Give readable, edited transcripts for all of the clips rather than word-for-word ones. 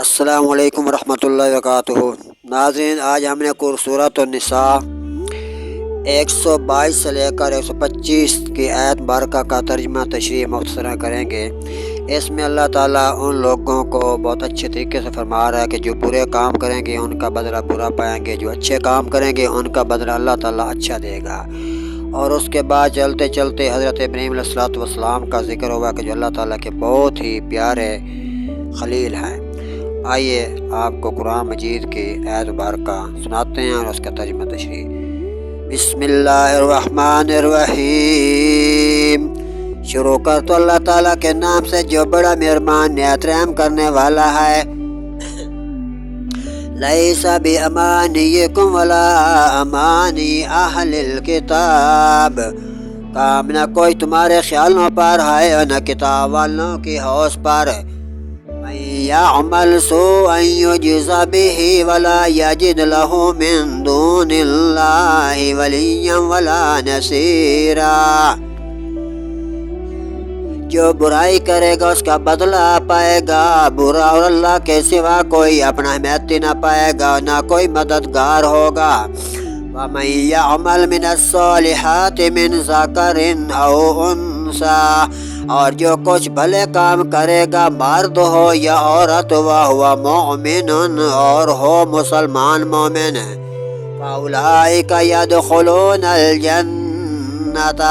السلام علیکم ورحمۃ اللہ وبرکاتہ۔ ناظرین، آج ہم نے سورۃ النساء 122 سے لے کر 125 کی آیت مبارکہ کا ترجمہ تشریح مختصرا کریں گے۔ اس میں اللہ تعالیٰ ان لوگوں کو بہت اچھے طریقے سے فرما رہا ہے کہ جو برے کام کریں گے ان کا بدلہ برا پائیں گے، جو اچھے کام کریں گے ان کا بدلہ اللہ تعالیٰ اچھا دے گا۔ اور اس کے بعد چلتے چلتے حضرت ابراہیم علیہ السلام کا ذکر ہوا کہ جو اللہ تعالیٰ کے بہت ہی پیارے خلیل ہیں۔ آئیے آپ کو قرآن مجید کی آیت مبارکہ سناتے ہیں اور اس کا ترجمہ تشریح۔ بسم اللہ الرحمن الرحیم۔ شروع کر تو اللہ تعالیٰ کے نام سے جو بڑا مہربان نہایت رحم کرنے والا ہے۔ لیس بامانیکم ولا امانی اہل الکتاب۔ کام نہ کوئی تمہارے خیالوں پر ہے اور نہ کتاب والوں کی ہوش پر۔ من یعمل سوءا یجز به ولا یجد له من دون اللہ ولیا ولا نصیرا۔ جو برائی کرے گا اس کا بدلہ پائے گا، برا اور اللہ کے سوا کوئی اپنا حمایتی نہ پائے گا، نہ کوئی مددگار ہوگا۔ وَمَن يَعْمَلْ مِنَ الصَّالِحَاتِ مِنْ ذَكَرٍ أَوْ أُنثىٰ۔ اور جو کچھ بھلے کام کرے گا، مرد ہو یا عورت، وَهُوَ مُؤْمِنٌ اور ہو مسلمان مومن، فَأُولَٰئِكَ يَدْخُلُونَ الْجَنَّةَ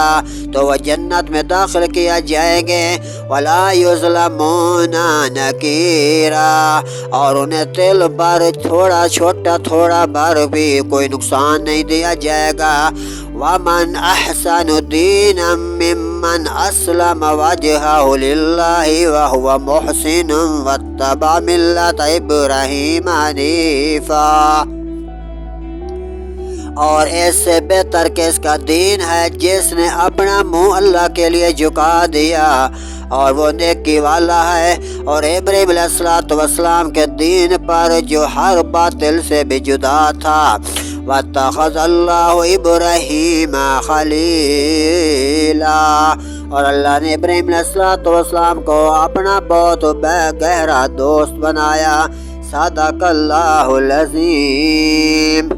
تو وہ جنت میں داخل کیا جائیں گے، وَلَا يُظْلَمُونَ نَقِيرًا اور انہیں تل بھر تھوڑا چھوٹا تھوڑا بھر بھی کوئی نقصان نہیں دیا جائے گا۔ وَمَنْ أَحْسَنُ دِينًا مِّمَّنْ أَسْلَمَ وَجْهَهُ لِلَّهِ وَهُوَ مُحْسِنٌ وَاتَّبَعَ مِلَّةَ إِبْرَاهِيمَ حَنِيفًا۔ اور اس سے بہتر کہ اس کا دین ہے جس نے اپنا منہ اللہ کے لیے جھکا دیا، اور وہ نیکی والا ہے اور ابراہیم علیہ السلام کے دین پر جو ہر باطل سے بھی جدا تھا۔ وَاتَّخَذَ اللَّهُ إِبْرَاهِيمَ خَلِيلًا اور اللہ نے ابراہیم علیہ السلام کو اپنا بہت گہرا دوست بنایا۔ صدق اللہ العظیم۔